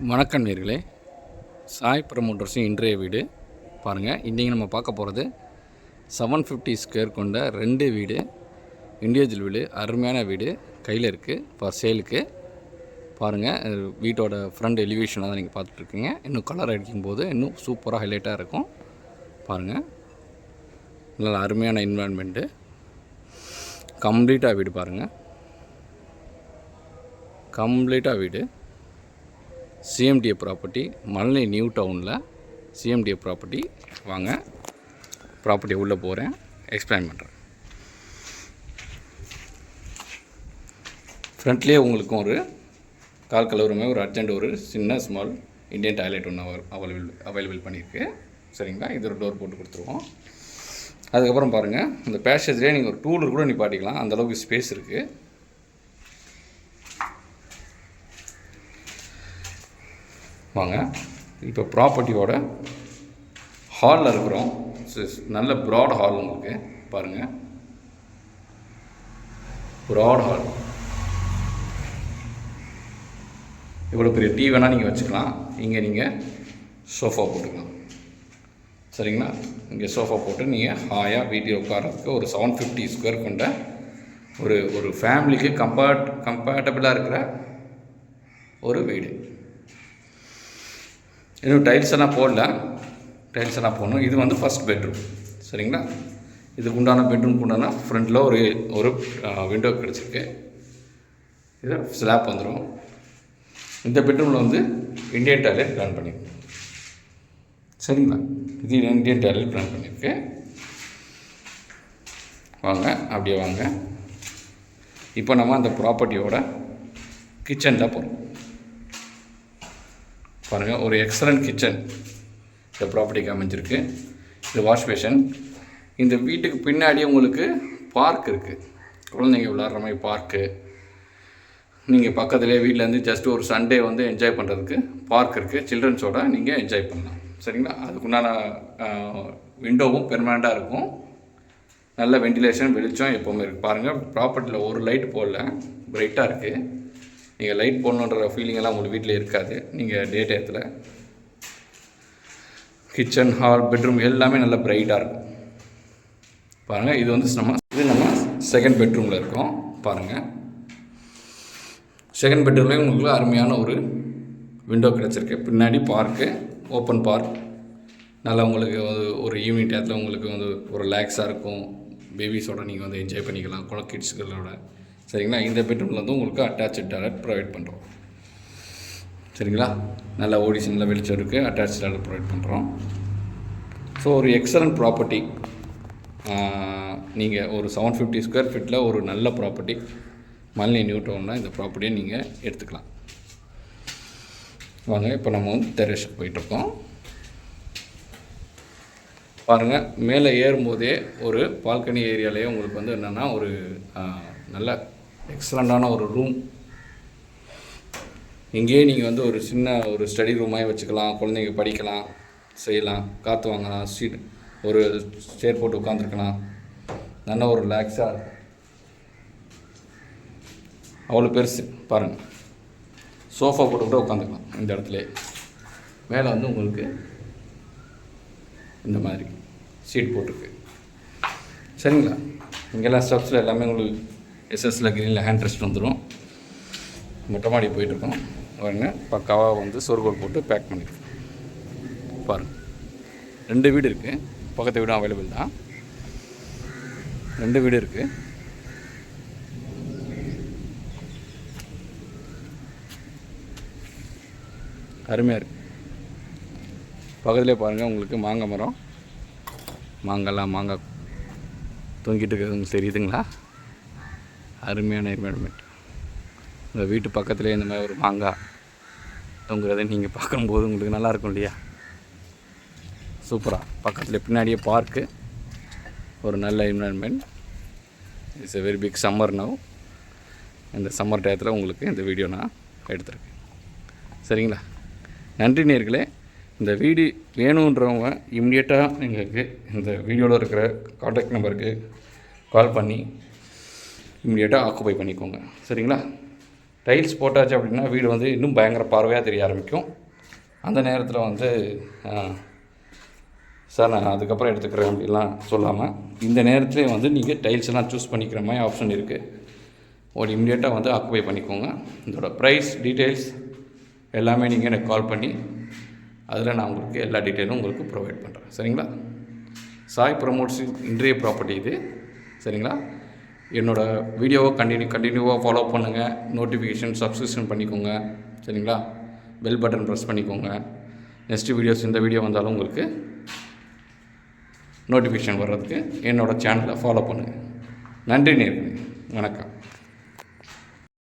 வணக்கம் நேர்களே, சாய் ப்ரமோட்டர்ஸின் இன்றைய வீடு பாருங்கள். இன்றைக்கி நம்ம பார்க்க போகிறது 750 ஸ்கொயர் கொண்ட 2 வீடு, இண்டிவிஜுவல் வீடு. அருமையான வீடு கையில் இருக்குது ஃபார் சேலுக்கு. பாருங்கள், வீட்டோட ஃப்ரண்ட் எலிவேஷனாக தான் நீங்கள் பார்த்துட்ருக்கீங்க. இன்னும் கலர் அடிக்கும்போது இன்னும் சூப்பராக ஹைலைட்டாக இருக்கும். பாருங்கள், நல்லா அருமையான என்விரான்மெண்ட்டு, கம்ப்ளீட்டாக வீடு. பாருங்கள், கம்ப்ளீட்டாக வீடு. சிஎம்டிஏ ப்ராப்பர்ட்டி, மல்லை நியூ டவுனில் சிஎம்டிஏ ப்ராப்பர்ட்டி. வாங்க, ப்ராப்பர்ட்டி உள்ளே போகிறேன், எக்ஸ்பிளைன் பண்ணுறேன். ஃப்ரண்ட்லேயே உங்களுக்கும் ஒரு கால் கழுவுறமே ஒரு அர்ஜென்ட் ஒரு சின்ன ஸ்மால் இண்டியன் டாய்லெட் ஒன்று அவைலபிள் பண்ணியிருக்கு. சரிங்களா, இது ஒரு டோர் போட்டு கொடுத்துருவோம். அதுக்கப்புறம் பாருங்கள், இந்த பேசேஜ்லேயே நீங்கள் ஒரு டூலர் கூட நிப்பாட்டிக்கலாம், அந்தளவுக்கு ஸ்பேஸ் இருக்குது. வாங்க, இப்போ ப்ராப்பர்ட்டியோட ஹாலில் இருக்கிறோம். நல்ல ப்ராட் ஹால் உங்களுக்கு பாருங்கள், ப்ராட் ஹால். இவ்வளோ பெரிய டிவி வேணால் நீங்கள் வச்சுக்கலாம். இங்கே நீங்கள் சோஃபா போட்டுக்கலாம். சரிங்களா, இங்கே சோஃபா போட்டு நீங்கள் ஹாயாக வீட்டில் உட்காரத்துக்கு ஒரு 750 ஸ்கொயர் கொண்ட ஒரு ஃபேமிலிக்கு கம்பேட்டபிளாக இருக்கிற ஒரு வீடு. இன்னும் டைல்ஸ் எல்லாம் போடல, டைல்ஸ் எல்லாம் போடணும். இது வந்து ஃபஸ்ட் பெட்ரூம். சரிங்களா, இதுக்கு உண்டான பெட்ரூம்க்கு உண்டான ஃப்ரண்ட்டில் ஒரு விண்டோ கிடச்சிருக்கு. இது ஸ்லாப் வந்துடும். இந்த பெட்ரூமில் வந்து இண்டியன் டாய்லெட் பிளான் பண்ணியிருக்கேன். சரிங்களா, இது இண்டியன் டாய்லெட் பிளான் பண்ணியிருக்கேன். வாங்க, அப்படியே வாங்க. இப்போ நம்ம அந்த ப்ராப்பர்ட்டியோட கிச்சனில் போகிறோம். பாருங்கள், ஒரு எக்ஸலண்ட் கிச்சன் இந்த ப்ராப்பர்ட்டிக்கு அமைஞ்சிருக்கு. இது வாஷ் பேஷன். இந்த வீட்டுக்கு பின்னாடி உங்களுக்கு பார்க் இருக்குது, குழந்தைங்க விளாட்ற மாதிரி பார்க்கு. நீங்கள் பக்கத்துலேயே வீட்டிலேருந்து ஜஸ்ட் ஒரு சண்டே வந்து என்ஜாய் பண்ணுறதுக்கு பார்க் இருக்குது. சில்ட்ரன்ஸோட நீங்கள் என்ஜாய் பண்ணலாம். சரிங்களா, அதுக்குண்டான விண்டோவும் பெர்மனண்ட்டாக இருக்கும். நல்ல வெண்டிலேஷன், வெளிச்சம் எப்போவுமே இருக்குது. பாருங்கள், ப்ராப்பர்ட்டியில் ஒரு லைட் போடல, பிரைட்டாக இருக்குது. நீங்கள் லைட் போடணுன்ற ஃபீலிங்கெல்லாம் உங்களுக்கு வீட்டில் இருக்காது. நீங்கள் டே டயத்தில் கிச்சன், ஹால், பெட்ரூம் எல்லாமே நல்லா பிரைட்டாக இருக்கும். பாருங்கள், இது வந்து நம்ம செகண்ட் பெட்ரூமில் இருக்கோம். பாருங்கள், செகண்ட் பெட்ரூம்லேயும் உங்களுக்கு அருமையான ஒரு விண்டோ கிடச்சிருக்கு. பின்னாடி பார்க்கு, ஓப்பன் பார்க். நல்லா உங்களுக்கு ஒரு ஈவினிங் டயத்தில் உங்களுக்கு வந்து ஒரு ரிலாக்ஸாக இருக்கும். பேபிஸோடு நீங்கள் வந்து என்ஜாய் பண்ணிக்கலாம், கிட்ஸுகளோட. சரிங்களா, இந்த பெட்ரூமில் வந்து உங்களுக்கு அட்டாச்சு டாய்லெட் ப்ரொவைட் பண்ணுறோம். சரிங்களா, நல்லா ஓடிசி, நல்லா வெளிச்சம் இருக்குது, அட்டாச் டாய்லெட் ப்ரொவைட் பண்ணுறோம். ஸோ ஒரு எக்ஸலண்ட் ப்ராப்பர்ட்டி. நீங்கள் ஒரு 750 ஸ்கொயர் ஃபீட்டில் ஒரு நல்ல ப்ராப்பர்ட்டி மல்லை நியூ டவுன்னா இந்த ப்ராப்பர்ட்டியை நீங்கள் எடுத்துக்கலாம். வாங்க, இப்போ நம்ம வந்து டெரேஸுக்கு போயிட்டுருக்கோம். பாருங்கள், மேலே ஏறும்போதே ஒரு பால்கனி ஏரியாலேயே உங்களுக்கு வந்து என்னென்னா ஒரு நல்ல எக்ஸலண்ட்டான ஒரு ரூம். இங்கேயே நீங்கள் வந்து ஒரு சின்ன ஒரு ஸ்டடி ரூமாக வச்சுக்கலாம். குழந்தைங்க படிக்கலாம், செய்யலாம், காற்று வாங்கலாம், ஒரு சேர் போட்டு உட்காந்துருக்கலாம். நல்ல ஒரு ரிலாக்ஸாக இருக்கும். அவ்வளோ பெருசு. பாருங்கள், சோஃபா போட்டு கூட உட்காந்துக்கலாம் இந்த இடத்துல. மேலே வந்து உங்களுக்கு இந்த மாதிரி சீட் போட்டிருக்கு. சரிங்களா, இங்கெல்லாம் ஸ்டெப்ஸில் எல்லாமே உங்களுக்கு எஸ்எஸ்சில் க்ரீனில் ஹேண்ட் ரெஸ்ட் வந்துடும். மொட்டை மாடி போயிட்டுருக்கோம். பாருங்க, பக்காவாக வந்து சொர்கோல் போட்டு பேக் பண்ணியிருக்கோம். பாருங்கள், 2 வீடு இருக்குது. பக்கத்து வீடும் அவைலபிள் தான். 2 வீடு இருக்குது. அருமையாக இருக்குது. பக்கத்துலேயே பாருங்கள், உங்களுக்கு மாங்காய் மரம், மாங்காய் தொங்கிட்டு இருக்கிறது தெரியுதுங்களா? அருமையான என்விரான்மெண்ட். உங்கள் வீட்டு பக்கத்துலேயே இந்த மாதிரி ஒரு மாங்காய் தொங்குறதை நீங்கள் பார்க்கும்போது உங்களுக்கு நல்லாயிருக்கும் இல்லையா? சூப்பராக. பக்கத்தில் பின்னாடியே பார்க்கு, ஒரு நல்ல environment. It's a very big summer now. இந்த சம்மர் டயத்தில் உங்களுக்கு இந்த வீடியோ நான் எடுத்துருக்கேன். சரிங்களா, நன்றி நேயர்களே. இந்த வீடு வேணுன்றவங்க இம்மிடியட்டாக எங்களுக்கு இந்த வீடியோவில் இருக்கிற கான்டாக்ட் நம்பருக்கு கால் பண்ணி இம்மிடியட்டாக ஆக்குபை பண்ணிக்கோங்க. சரிங்களா, டைல்ஸ் போட்டாச்சு அப்படின்னா வீடு வந்து இன்னும் பயங்கர பார்வையாக தெரிய ஆரம்பிக்கும். அந்த நேரத்தில் வந்து சார் நான் அதுக்கப்புறம் எடுத்துக்கிறேன் அப்படிலாம் சொல்லாமல் இந்த நேரத்துலேயே வந்து நீங்கள் டைல்ஸ் எல்லாம் சூஸ் பண்ணிக்கிற மாதிரி ஆப்ஷன் இருக்குது. ஒரு இம்மிடியேட்டாக வந்து ஆக்குபை பண்ணிக்கோங்க. இதோட ப்ரைஸ் டீட்டெயில்ஸ் எல்லாமே நீங்கள் எனக்கு கால் பண்ணி அதில் நான் உங்களுக்கு எல்லா டீட்டெயிலும் உங்களுக்கு ப்ரொவைட் பண்ணுறேன். சரிங்களா? சாய் ப்ரமோட்ஸ் இன்றைய ப்ராப்பர்ட்டி இது. சரிங்களா? என்னோடய வீடியோவை கண்டினியூவாக ஃபாலோ பண்ணுங்கள். நோட்டிஃபிகேஷன் சப்ஸ்கிரிப்ஷன் பண்ணிக்கோங்க. சரிங்களா? பெல் பட்டன் ப்ரெஸ் பண்ணிக்கோங்க. நெக்ஸ்ட்டு வீடியோஸ் இந்த வீடியோ வந்தாலும் உங்களுக்கு நோட்டிஃபிகேஷன் வர்றதுக்கு என்னோடய சேனலை ஃபாலோ பண்ணுங்கள். நன்றி நேயர்களே, வணக்கம்.